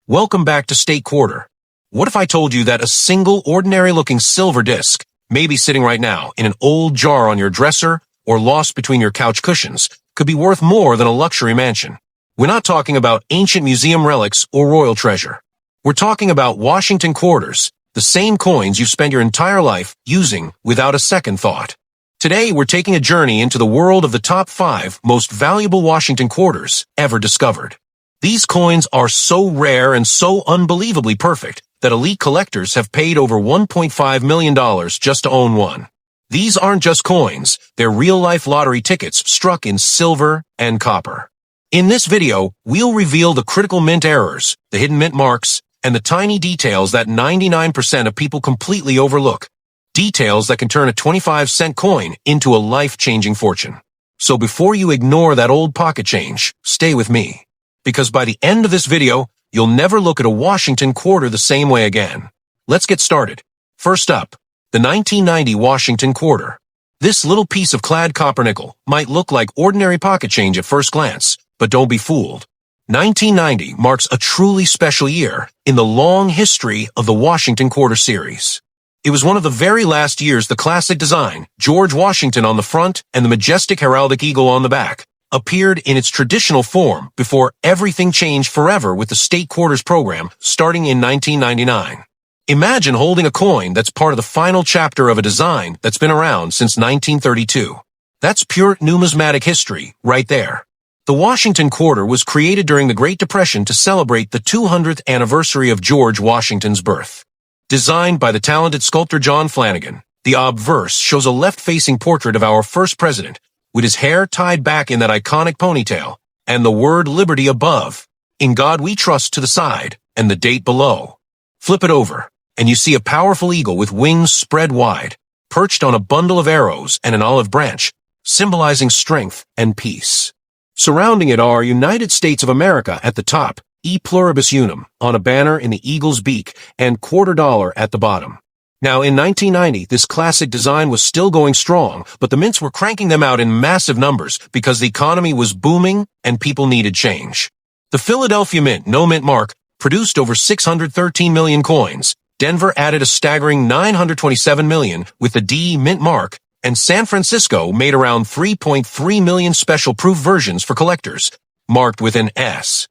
Welcome back to State Quarter. What if I told you that a single ordinary-looking silver disc, maybe sitting right now in an old jar on your dresser or lost between your couch cushions, could be worth more than a luxury mansion? We're not talking about ancient museum relics or royal treasure. We're talking about Washington quarters, the same coins you've spent your entire life using without a second thought. Today, we're taking a journey into the world of the top 5 most valuable Washington quarters ever discovered. These coins are so rare and so unbelievably perfect that elite collectors have paid over $1.5 million just to own one. These aren't just coins, they're real-life lottery tickets struck in silver and copper. In this video, we'll reveal the critical mint errors, the hidden mint marks, and the tiny details that 99% of people completely overlook. Details that can turn a 25-cent coin into a life-changing fortune. So before you ignore that old pocket change, stay with me. Because by the end of this video, you'll never look at a Washington quarter the same way again. Let's get started. First up, the 1990 Washington quarter. This little piece of clad copper nickel might look like ordinary pocket change at first glance, but don't be fooled. 1990 marks a truly special year in the long history of the Washington quarter series. It was one of the very last years the classic design, George Washington on the front and the majestic heraldic eagle on the back, appeared in its traditional form before everything changed forever with the State Quarters program starting in 1999. Imagine holding a coin that's part of the final chapter of a design that's been around since 1932. That's pure numismatic history right there. The Washington quarter was created during the Great Depression to celebrate the 200th anniversary of George Washington's birth. Designed by the talented sculptor John Flanagan, the obverse shows a left-facing portrait of our first president, with his hair tied back in that iconic ponytail, and the word liberty above, in God we trust to the side, and the date below. Flip it over, and you see a powerful eagle with wings spread wide, perched on a bundle of arrows and an olive branch, symbolizing strength and peace. Surrounding it are United States of America at the top, E pluribus unum, on a banner in the eagle's beak, and $quarter at the bottom. Now, in 1990, this classic design was still going strong, but the mints were cranking them out in massive numbers because the economy was booming and people needed change. The Philadelphia Mint, no mint mark, produced over 613 million coins. Denver added a staggering 927 million with the D mint mark, and San Francisco made around 3.3 million special proof versions for collectors, marked with an S.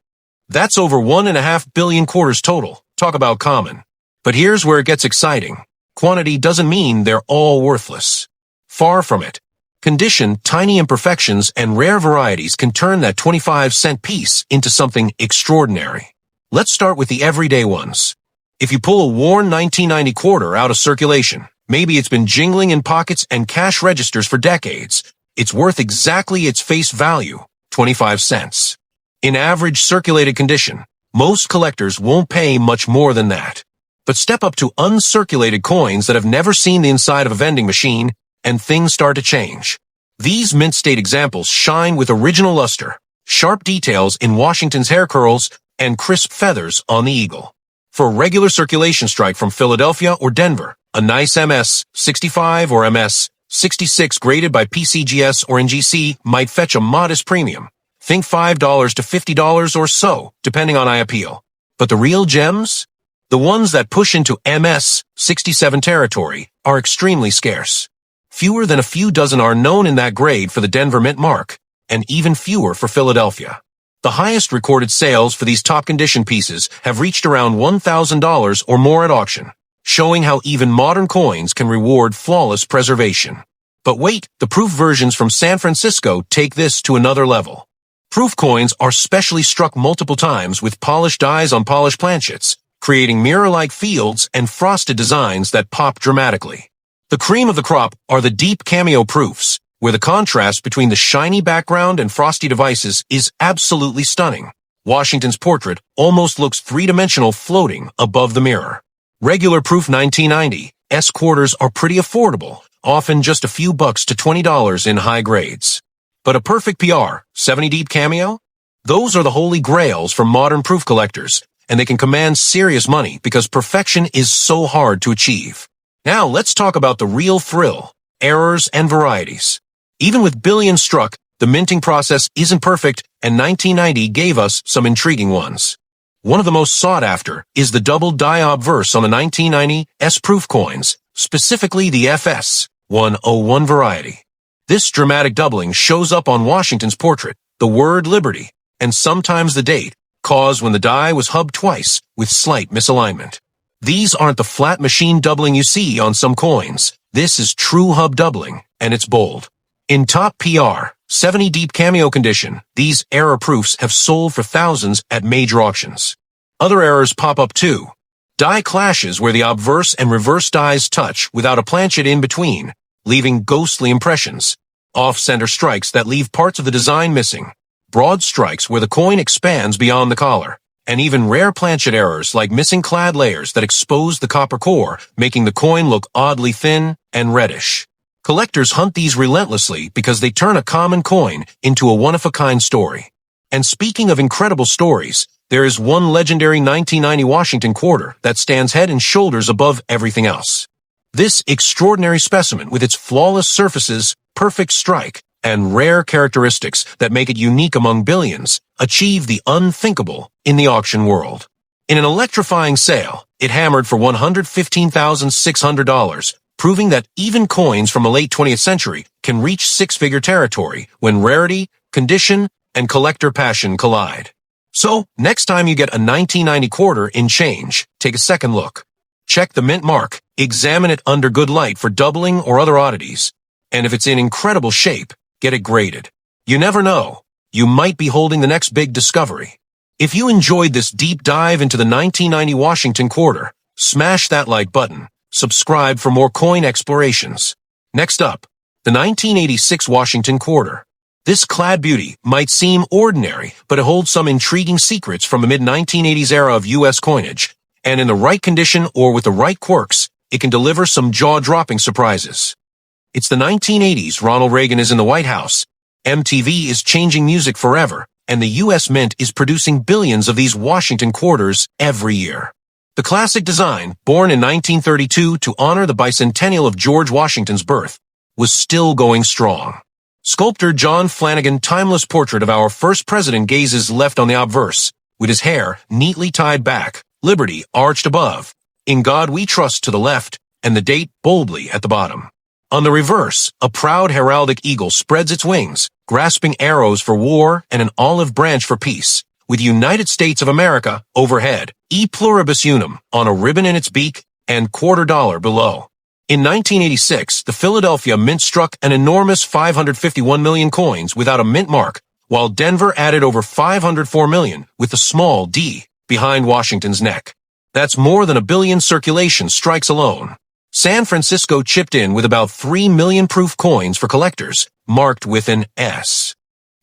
That's over 1.5 billion quarters total. Talk about common. But here's where it gets exciting. Quantity doesn't mean they're all worthless. Far from it. Condition, tiny imperfections, and rare varieties can turn that 25-cent piece into something extraordinary. Let's start with the everyday ones. If you pull a worn 1990 quarter out of circulation, maybe it's been jingling in pockets and cash registers for decades, it's worth exactly its face value, 25 cents. In average circulated condition, most collectors won't pay much more than that. But step up to uncirculated coins that have never seen the inside of a vending machine, and things start to change. These mint state examples shine with original luster, sharp details in Washington's hair curls, and crisp feathers on the eagle. For a regular circulation strike from Philadelphia or Denver, a nice MS 65 or MS 66 graded by PCGS or NGC might fetch a modest premium. Think $5 to $50 or so, depending on eye appeal. But the real gems? The ones that push into MS 67 territory are extremely scarce. Fewer than a few dozen are known in that grade for the Denver mint mark, and even fewer for Philadelphia. The highest recorded sales for these top condition pieces have reached around $1,000 or more at auction, showing how even modern coins can reward flawless preservation. But wait, the proof versions from San Francisco take this to another level. Proof coins are specially struck multiple times with polished dies on polished planchets, creating mirror-like fields and frosted designs that pop dramatically. The cream of the crop are the deep cameo proofs, where the contrast between the shiny background and frosty devices is absolutely stunning. Washington's portrait almost looks three-dimensional floating above the mirror. Regular proof 1990 S quarters are pretty affordable, often just a few bucks to $20 in high grades. But a perfect PR, 70 deep cameo? Those are the holy grails for modern proof collectors, and they can command serious money because perfection is so hard to achieve. Now let's talk about the real thrill, errors and varieties. Even with billions struck, the minting process isn't perfect, and 1990 gave us some intriguing ones. One of the most sought after is the double die obverse on the 1990 S-proof coins, specifically the FS 101 variety. This dramatic doubling shows up on Washington's portrait, the word liberty, and sometimes the date, caused when the die was hubbed twice with slight misalignment. These aren't the flat machine doubling you see on some coins. This is true hub doubling, and it's bold. In top PR, 70 deep cameo condition, these error proofs have sold for thousands at major auctions. Other errors pop up too. Die clashes where the obverse and reverse dies touch without a planchet in between, leaving ghostly impressions. Off-center strikes that leave parts of the design missing. Broad strikes where the coin expands beyond the collar. And even rare planchet errors like missing clad layers that expose the copper core, making the coin look oddly thin and reddish. Collectors hunt these relentlessly because they turn a common coin into a one-of-a-kind story. And speaking of incredible stories, there is one legendary 1990 Washington quarter that stands head and shoulders above everything else. This extraordinary specimen, with its flawless surfaces, perfect strike, and rare characteristics that make it unique among billions, achieved the unthinkable in the auction world. In an electrifying sale, it hammered for $115,600, proving that even coins from the late 20th century can reach six-figure territory when rarity, condition, and collector passion collide. So, next time you get a 1990 quarter in change, take a second look. Check the mint mark, examine it under good light for doubling or other oddities, and if it's in incredible shape, get it graded. You never know. You might be holding the next big discovery. If you enjoyed this deep dive into the 1990 Washington quarter, smash that like button. Subscribe for more coin explorations. Next up, the 1986 Washington quarter. This clad beauty might seem ordinary, but it holds some intriguing secrets from the mid-1980s era of U.S. coinage, and in the right condition or with the right quirks, it can deliver some jaw-dropping surprises. It's the 1980s. Ronald Reagan is in the White House. MTV is changing music forever, and the U.S. Mint is producing billions of these Washington quarters every year. The classic design, born in 1932 to honor the bicentennial of George Washington's birth, was still going strong. Sculptor John Flanagan's timeless portrait of our first president gazes left on the obverse, with his hair neatly tied back, liberty arched above, in God we trust to the left, and the date boldly at the bottom. On the reverse, a proud heraldic eagle spreads its wings, grasping arrows for war and an olive branch for peace, with United States of America overhead, e pluribus unum on a ribbon in its beak, and $quarter below. In 1986, the Philadelphia Mint struck an enormous 551 million coins without a mint mark, while Denver added over 504 million with a small D behind Washington's neck. That's more than a billion circulation strikes alone. San Francisco chipped in with about 3 million proof coins for collectors, marked with an S.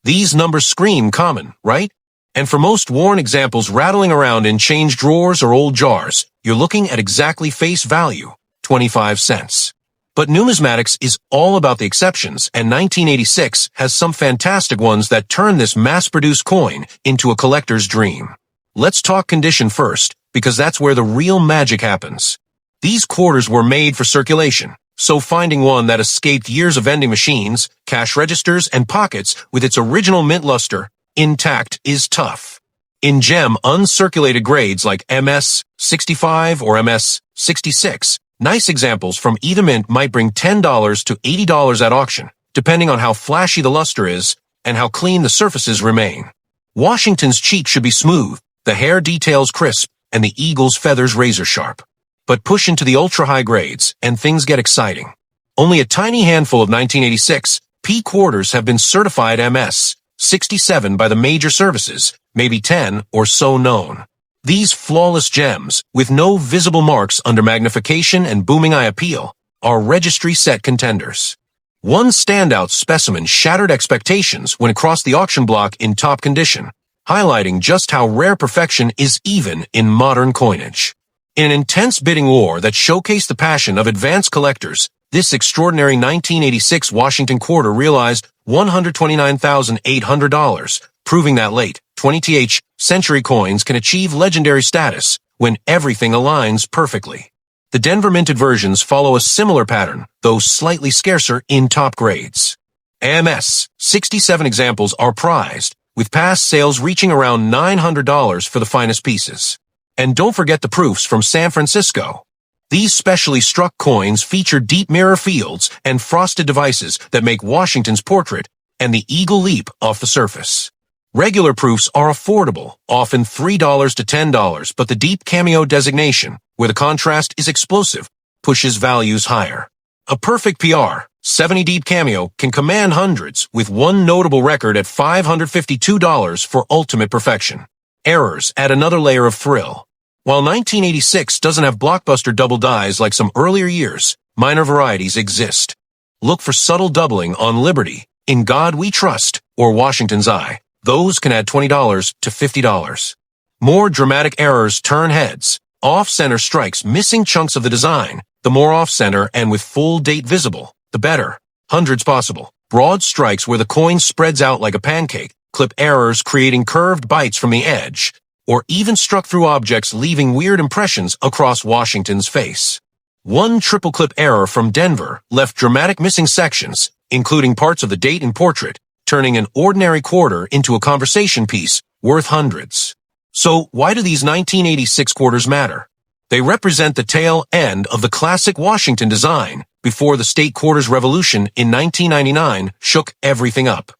These numbers scream common, right? And for most worn examples rattling around in change drawers or old jars, you're looking at exactly face value, 25 cents. But numismatics is all about the exceptions, and 1986 has some fantastic ones that turn this mass-produced coin into a collector's dream. Let's talk condition first, because that's where the real magic happens. These quarters were made for circulation, so finding one that escaped years of vending machines, cash registers, and pockets with its original mint luster intact is tough. In gem uncirculated grades like MS 65 or MS 66, nice examples from either mint might bring $10 to $80 at auction, depending on how flashy the luster is and how clean the surfaces remain. Washington's cheek should be smooth, the hair details crisp, and the eagle's feathers razor sharp. But push into the ultra-high grades, and things get exciting. Only a tiny handful of 1986 P quarters have been certified MS 67 by the major services, maybe 10 or so known. These flawless gems, with no visible marks under magnification and booming eye appeal, are registry-set contenders. One standout specimen shattered expectations when it crossed the auction block in top condition, highlighting just how rare perfection is even in modern coinage. In an intense bidding war that showcased the passion of advanced collectors, this extraordinary 1986 Washington quarter realized $129,800, proving that late 20th century coins can achieve legendary status when everything aligns perfectly. The Denver minted versions follow a similar pattern, though slightly scarcer in top grades. MS 67 examples are prized, with past sales reaching around $900 for the finest pieces. And don't forget the proofs from San Francisco. These specially struck coins feature deep mirror fields and frosted devices that make Washington's portrait and the eagle leap off the surface. Regular proofs are affordable, often $3 to $10, but the deep cameo designation, where the contrast is explosive, pushes values higher. A perfect PR, 70 deep cameo, can command hundreds, with one notable record at $552 for ultimate perfection. Errors add another layer of thrill. While 1986 doesn't have blockbuster double dies like some earlier years, minor varieties exist. Look for subtle doubling on Liberty, In God We Trust, or Washington's Eye. Those can add $20 to $50. More dramatic errors turn heads. Off-center strikes missing chunks of the design. The more off-center and with full date visible, the better. Hundreds possible. Broad strikes where the coin spreads out like a pancake. Clip errors creating curved bites from the edge. Or even struck through objects leaving weird impressions across Washington's face. One triple clip error from Denver left dramatic missing sections, including parts of the date and portrait, turning an ordinary quarter into a conversation piece worth hundreds. So why do these 1986 quarters matter? They represent the tail end of the classic Washington design before the state quarters revolution in 1999 shook everything up.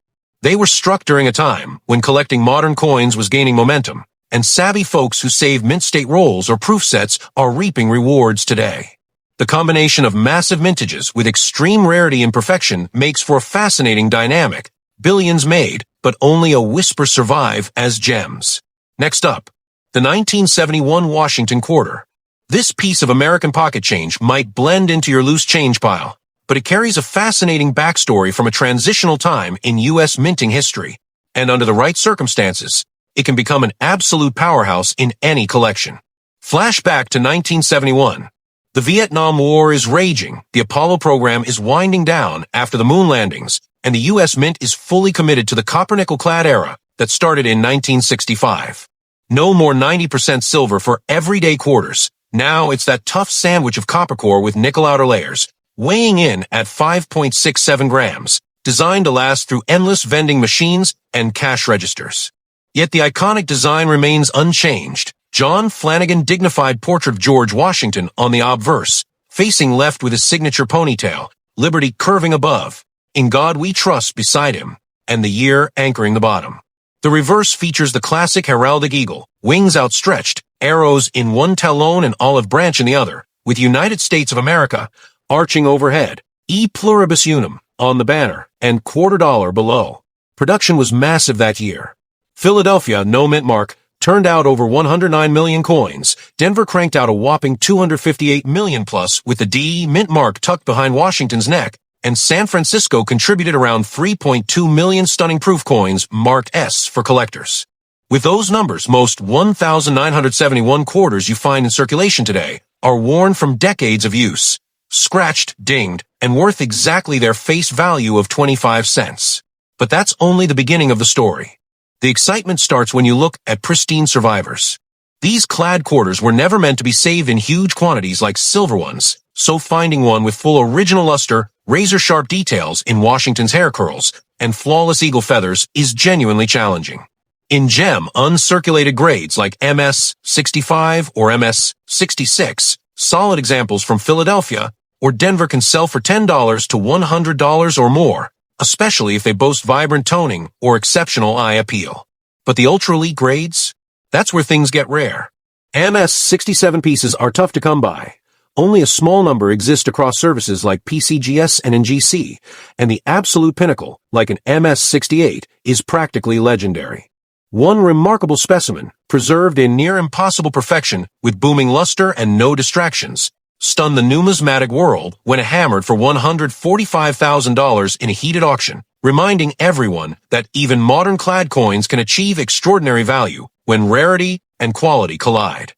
They were struck during a time when collecting modern coins was gaining momentum, and savvy folks who save mint state rolls or proof sets are reaping rewards today. The combination of massive mintages with extreme rarity and perfection makes for a fascinating dynamic. Billions made, but only a whisper survive as gems. Next up, the 1971 Washington quarter. This piece of American pocket change might blend into your loose change pile, but it carries a fascinating backstory from a transitional time in U.S. minting history, and under the right circumstances, it can become an absolute powerhouse in any collection. Flashback to 1971. The Vietnam War is raging, the Apollo program is winding down after the moon landings, and the U.S. Mint is fully committed to the copper-nickel-clad era that started in 1965. No more 90% silver for everyday quarters. Now it's that tough sandwich of copper core with nickel outer layers, weighing in at 5.67 grams, designed to last through endless vending machines and cash registers. Yet the iconic design remains unchanged. John Flanagan dignified portrait of George Washington on the obverse, facing left with his signature ponytail, Liberty curving above, In God We Trust beside him, and the year anchoring the bottom. The reverse features the classic heraldic eagle, wings outstretched, arrows in one talon and olive branch in the other, with United States of America arching overhead, E pluribus unum on the banner, and $quarter below. Production was massive that year. Philadelphia, no mint mark, turned out over 109 million coins. Denver cranked out a whopping 258 million plus with the D mint mark tucked behind Washington's neck, and San Francisco contributed around 3.2 million stunning proof coins marked S for collectors. With those numbers, most 1,971 quarters you find in circulation today are worn from decades of use, scratched, dinged, and worth exactly their face value of 25 cents. But that's only the beginning of the story. The excitement starts when you look at pristine survivors. These clad quarters were never meant to be saved in huge quantities like silver ones, so finding one with full original luster, razor-sharp details in Washington's hair curls, and flawless eagle feathers is genuinely challenging. In gem, uncirculated grades like MS-65 or MS-66, solid examples from Philadelphia or Denver can sell for $10 to $100 or more, especially if they boast vibrant toning or exceptional eye appeal. But the ultra-elite grades? That's where things get rare. MS-67 pieces are tough to come by. Only a small number exist across services like PCGS and NGC, and the absolute pinnacle, like an MS-68, is practically legendary. One remarkable specimen, preserved in near-impossible perfection with booming luster and no distractions, stunned the numismatic world when hammered for $145,000 in a heated auction, reminding everyone that even modern clad coins can achieve extraordinary value when rarity and quality collide.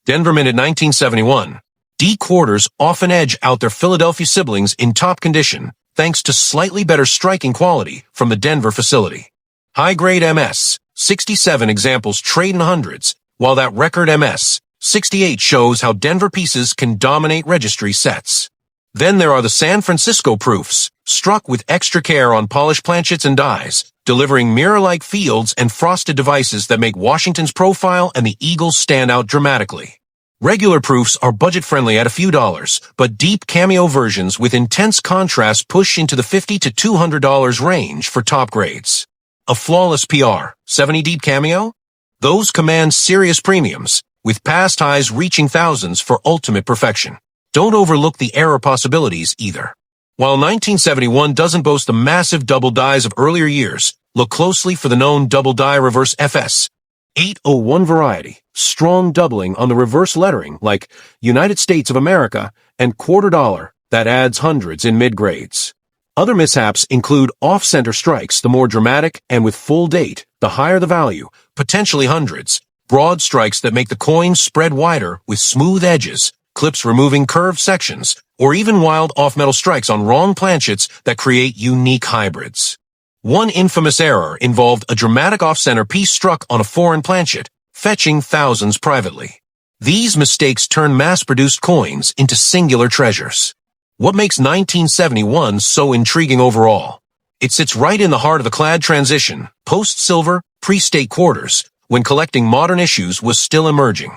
Denver minted 1971. D quarters often edge out their Philadelphia siblings in top condition thanks to slightly better striking quality from the Denver facility. High-grade MS-67 examples trade in hundreds, while that record MS-68 shows how Denver pieces can dominate registry sets. Then there are the San Francisco proofs, struck with extra care on polished planchets and dies, delivering mirror-like fields and frosted devices that make Washington's profile and the Eagles stand out dramatically. Regular proofs are budget-friendly at a few dollars, but deep cameo versions with intense contrast push into the $50 to $200 range for top grades. A flawless PR, 70 deep cameo? Those command serious premiums, with past highs reaching thousands for ultimate perfection. Don't overlook the error possibilities either. While 1971 doesn't boast the massive double dies of earlier years, look closely for the known double die reverse FS 801 variety, strong doubling on the reverse lettering like United States of America and quarter dollar that adds hundreds in mid-grades. Other mishaps include off-center strikes, the more dramatic, and with full date, the higher the value, potentially hundreds, broad strikes that make the coin spread wider with smooth edges, clips removing curved sections, or even wild off-metal strikes on wrong planchets that create unique hybrids. One infamous error involved a dramatic off-center piece struck on a foreign planchet, fetching thousands privately. These mistakes turn mass-produced coins into singular treasures. What makes 1971 so intriguing overall? It sits right in the heart of the clad transition, post-silver, pre-state quarters, when collecting modern issues was still emerging.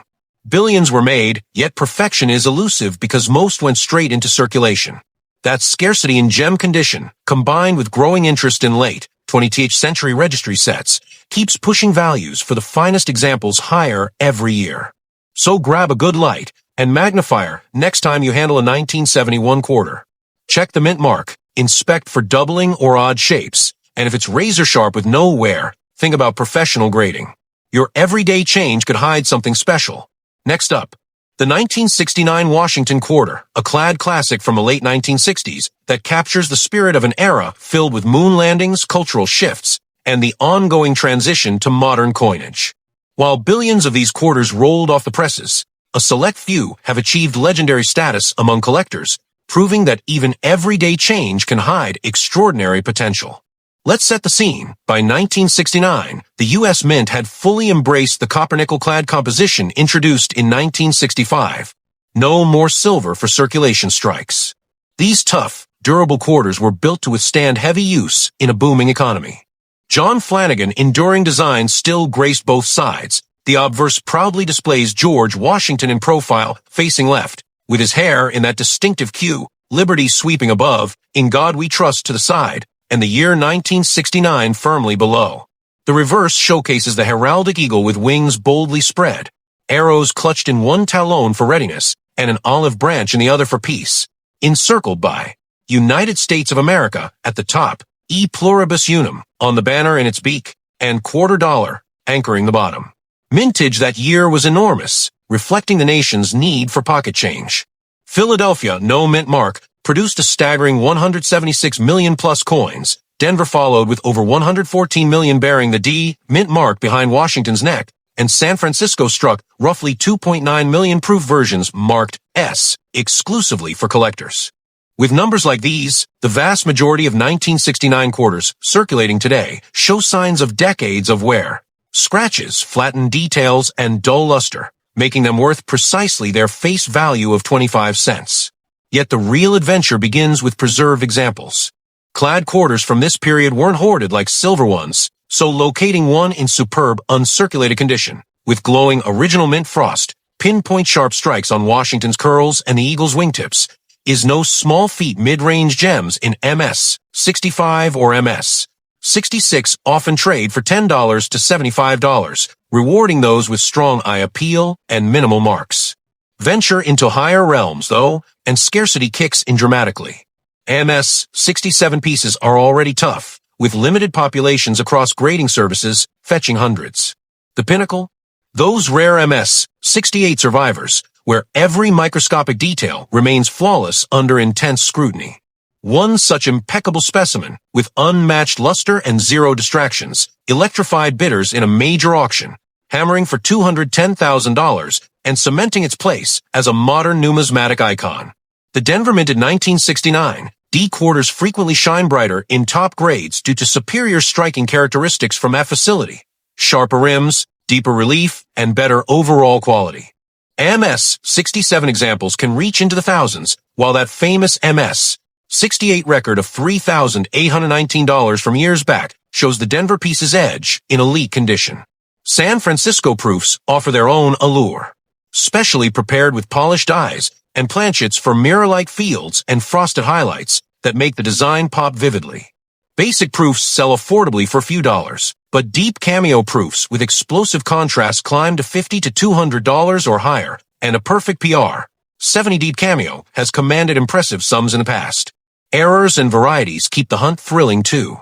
Billions were made, yet perfection is elusive because most went straight into circulation. That scarcity in gem condition, combined with growing interest in late 20th century registry sets, keeps pushing values for the finest examples higher every year. So grab a good light and magnifier next time you handle a 1971 quarter. Check the mint mark, inspect for doubling or odd shapes, and if it's razor sharp with no wear, think about professional grading. Your everyday change could hide something special. Next up, the 1969 Washington Quarter, a clad classic from the late 1960s that captures the spirit of an era filled with moon landings, cultural shifts, and the ongoing transition to modern coinage. While billions of these quarters rolled off the presses, a select few have achieved legendary status among collectors, proving that even everyday change can hide extraordinary potential. Let's set the scene. By 1969, the U.S. Mint had fully embraced the copper-nickel-clad composition introduced in 1965. No more silver for circulation strikes. These tough, durable quarters were built to withstand heavy use in a booming economy. John Flanagan enduring design still graced both sides. The obverse proudly displays George Washington in profile, facing left, with his hair in that distinctive Q, Liberty sweeping above, In God We Trust to the side, and the year 1969 firmly below. The reverse showcases the heraldic eagle with wings boldly spread, arrows clutched in one talon for readiness, and an olive branch in the other for peace, encircled by United States of America at the top, E pluribus unum on the banner in its beak, and quarter dollar anchoring the bottom. Mintage that year was enormous, reflecting the nation's need for pocket change. Philadelphia, no mint mark, produced a staggering 176 million plus coins. Denver followed with over 114 million bearing the D mint mark behind Washington's neck, and San Francisco struck roughly 2.9 million proof versions marked S exclusively for collectors. With numbers like these, the vast majority of 1969 quarters circulating today show signs of decades of wear. Scratches, flattened details, and dull luster, making them worth precisely their face value of 25 cents. Yet the real adventure begins with preserved examples. Clad quarters from this period weren't hoarded like silver ones, so locating one in superb, uncirculated condition, with glowing original mint frost, pinpoint sharp strikes on Washington's curls and the eagle's wingtips, is no small feat. Mid-range gems in MS 65 or MS 66 often trade for $10 to $75, rewarding those with strong eye appeal and minimal marks. Venture into higher realms, though, and scarcity kicks in dramatically. MS 67 pieces are already tough, with limited populations across grading services fetching hundreds. The pinnacle? Those rare MS 68 survivors, where every microscopic detail remains flawless under intense scrutiny. One such impeccable specimen, with unmatched luster and zero distractions, electrified bidders in a major auction, hammering for $210,000 and cementing its place as a modern numismatic icon. The Denver minted 1969, D quarters frequently shine brighter in top grades due to superior striking characteristics from F facility, sharper rims, deeper relief, and better overall quality. MS 67 examples can reach into the thousands, while that famous MS '68 record of $3,819 from years back shows the Denver piece's edge in elite condition. San Francisco proofs offer their own allure. Specially prepared with polished eyes and planchets for mirror-like fields and frosted highlights that make the design pop vividly. Basic proofs sell affordably for a few dollars, but deep cameo proofs with explosive contrast climb to $50 to $200 or higher, and a perfect PR, 70 deep cameo, has commanded impressive sums in the past. Errors and varieties keep the hunt thrilling too.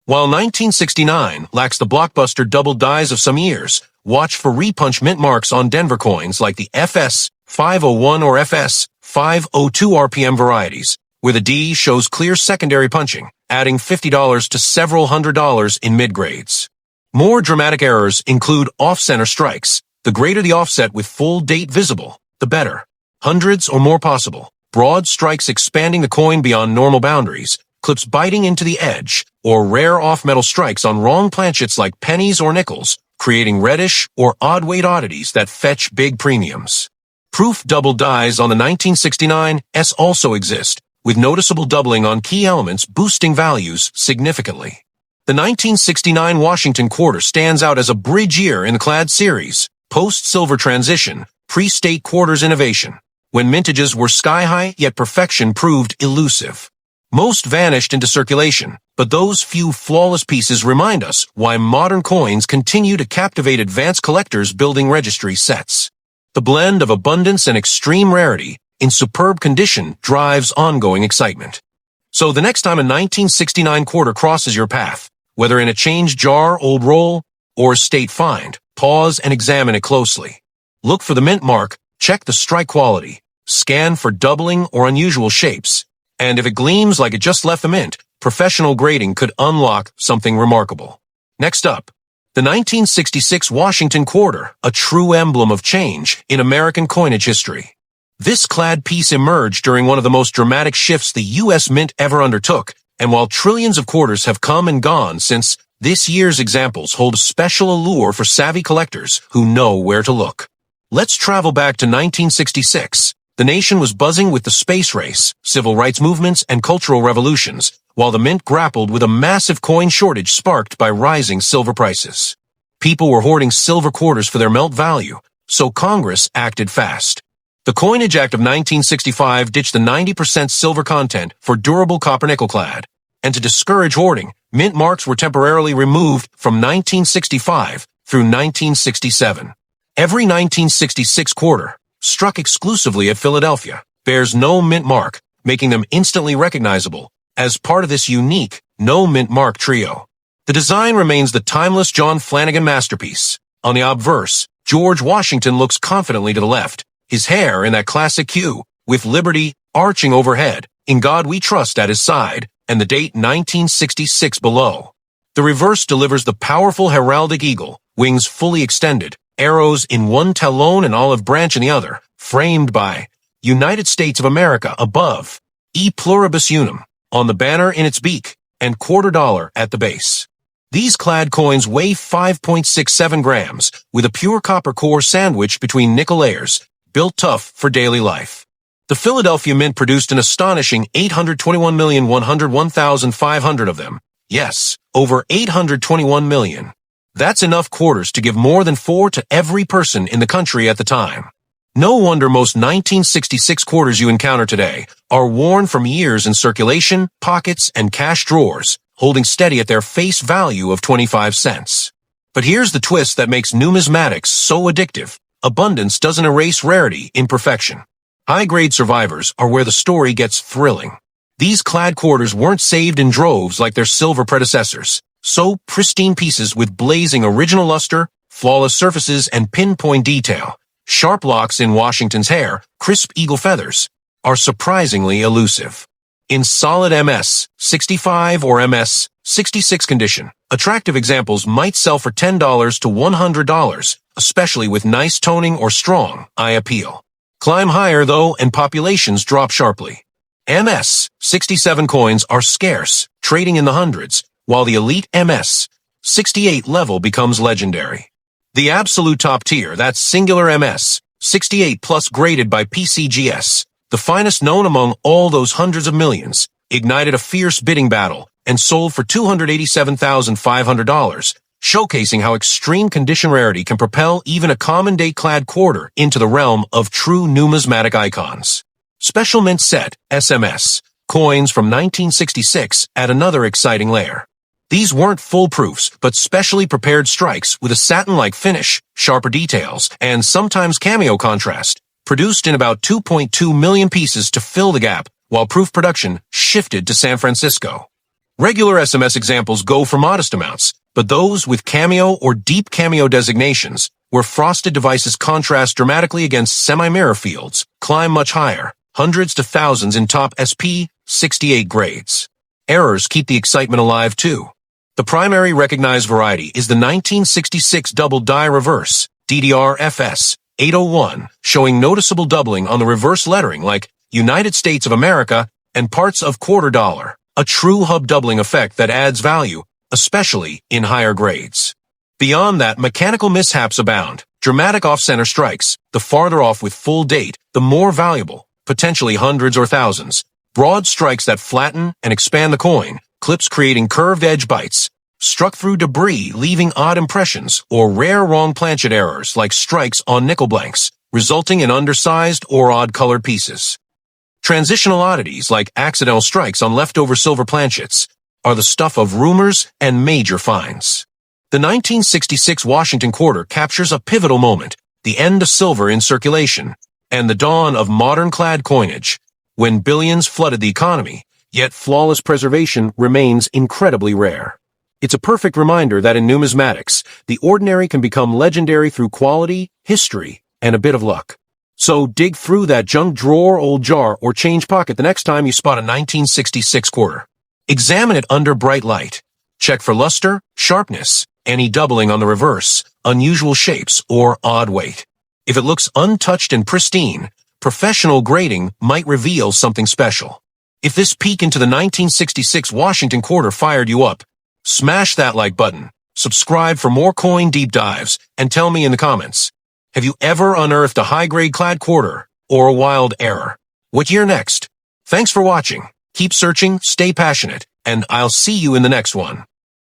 While 1969 lacks the blockbuster double dies of some years, watch for repunch mint marks on Denver coins like the FS 501 or FS 502 RPM varieties, where the D shows clear secondary punching, adding $50 to several $100 in mid-grades. More dramatic errors include off-center strikes. The greater the offset with full date visible, the better. Hundreds or more possible. Broad strikes expanding the coin beyond normal boundaries, clips biting into the edge, or rare off-metal strikes on wrong planchets like pennies or nickels, creating reddish or odd-weight oddities that fetch big premiums. Proof double dies on the 1969 S also exist, with noticeable doubling on key elements boosting values significantly. The 1969 Washington quarter stands out as a bridge year in the clad series, post-silver transition, pre-state quarters innovation, when mintages were sky-high yet perfection proved elusive. Most vanished into circulation, but those few flawless pieces remind us why modern coins continue to captivate advanced collectors building registry sets. The blend of abundance and extreme rarity in superb condition drives ongoing excitement. So the next time a 1969 quarter crosses your path, whether in a change jar, old roll, or a state find, pause and examine it closely. Look for the mint mark, check the strike quality, scan for doubling or unusual shapes, and if it gleams like it just left the mint, professional grading could unlock something remarkable. Next up, the 1966 Washington quarter, a true emblem of change in American coinage history. This clad piece emerged during one of the most dramatic shifts the U.S. Mint ever undertook, and while trillions of quarters have come and gone since, this year's examples hold a special allure for savvy collectors who know where to look. Let's travel back to 1966. The nation was buzzing with the space race, civil rights movements, and cultural revolutions, while the mint grappled with a massive coin shortage sparked by rising silver prices. People were hoarding silver quarters for their melt value, so Congress acted fast. The Coinage Act of 1965 ditched the 90% silver content for durable copper-nickel clad, and to discourage hoarding, mint marks were temporarily removed from 1965 through 1967. Every 1966 quarter, struck exclusively at Philadelphia, bears no mint mark, making them instantly recognizable as part of this unique no mint mark trio. The design remains the timeless John Flanagan masterpiece. On the obverse, George Washington looks confidently to the left, his hair in that classic hue, with liberty arching overhead, in God we trust at his side, and the date 1966 below. The reverse delivers the powerful heraldic eagle, wings fully extended, arrows in one talon and olive branch in the other, framed by United States of America above, E pluribus unum, on the banner in its beak, and $quarter at the base. These clad coins weigh 5.67 grams, with a pure copper core sandwiched between nickel layers, built tough for daily life. The Philadelphia Mint produced an astonishing 821,101,500 of them. Yes, over 821 million. That's enough quarters to give more than 4 to every person in the country at the time. No wonder most 1966 quarters you encounter today are worn from years in circulation, pockets, and cash drawers, holding steady at their face value of 25 cents. But here's the twist that makes numismatics so addictive. Abundance doesn't erase rarity in perfection. High-grade survivors are where the story gets thrilling. These clad quarters weren't saved in droves like their silver predecessors. So pristine pieces with blazing original luster, flawless surfaces, and pinpoint detail, sharp locks in Washington's hair, crisp eagle feathers, are surprisingly elusive. In solid MS 65 or MS 66 condition, attractive examples might sell for $10 to $100, especially with nice toning or strong eye appeal. Climb higher, though, and populations drop sharply. MS 67 coins are scarce, trading in the hundreds, while the elite MS 68 level becomes legendary. The absolute top tier, that's singular MS 68 plus graded by PCGS, the finest known among all those hundreds of millions, ignited a fierce bidding battle and sold for $287,500, showcasing how extreme condition rarity can propel even a common-day clad quarter into the realm of true numismatic icons. Special Mint Set, SMS, coins from 1966 add another exciting layer. These weren't foolproofs, but specially prepared strikes with a satin-like finish, sharper details, and sometimes cameo contrast, produced in about 2.2 million pieces to fill the gap, while proof production shifted to San Francisco. Regular SMS examples go for modest amounts, but those with cameo or deep cameo designations, where frosted devices contrast dramatically against semi-mirror fields, climb much higher, hundreds to thousands in top SP 68 grades. Errors keep the excitement alive too. The primary recognized variety is the 1966 double die reverse, DDR-FS 801, showing noticeable doubling on the reverse lettering like United States of America and parts of quarter dollar, a true hub doubling effect that adds value, especially in higher grades. Beyond that, mechanical mishaps abound. Dramatic off-center strikes, the farther off with full date, the more valuable, potentially hundreds or thousands. Broad strikes that flatten and expand the coin, clips creating curved edge bites, struck through debris leaving odd impressions, or rare wrong planchet errors like strikes on nickel blanks, resulting in undersized or odd-colored pieces. Transitional oddities like accidental strikes on leftover silver planchets are the stuff of rumors and major finds. The 1966 Washington quarter captures a pivotal moment, the end of silver in circulation, and the dawn of modern clad coinage, when billions flooded the economy, yet flawless preservation remains incredibly rare. It's a perfect reminder that in numismatics, the ordinary can become legendary through quality, history, and a bit of luck. So dig through that junk drawer, old jar, or change pocket the next time you spot a 1966 quarter. Examine it under bright light. Check for luster, sharpness, any doubling on the reverse, unusual shapes, or odd weight. If it looks untouched and pristine, professional grading might reveal something special. If this peek into the 1966 Washington quarter fired you up, smash that like button, subscribe for more coin deep dives, and tell me in the comments, have you ever unearthed a high-grade clad quarter or a wild error? What year next? Thanks for watching. Keep searching, stay passionate, and I'll see you in the next one.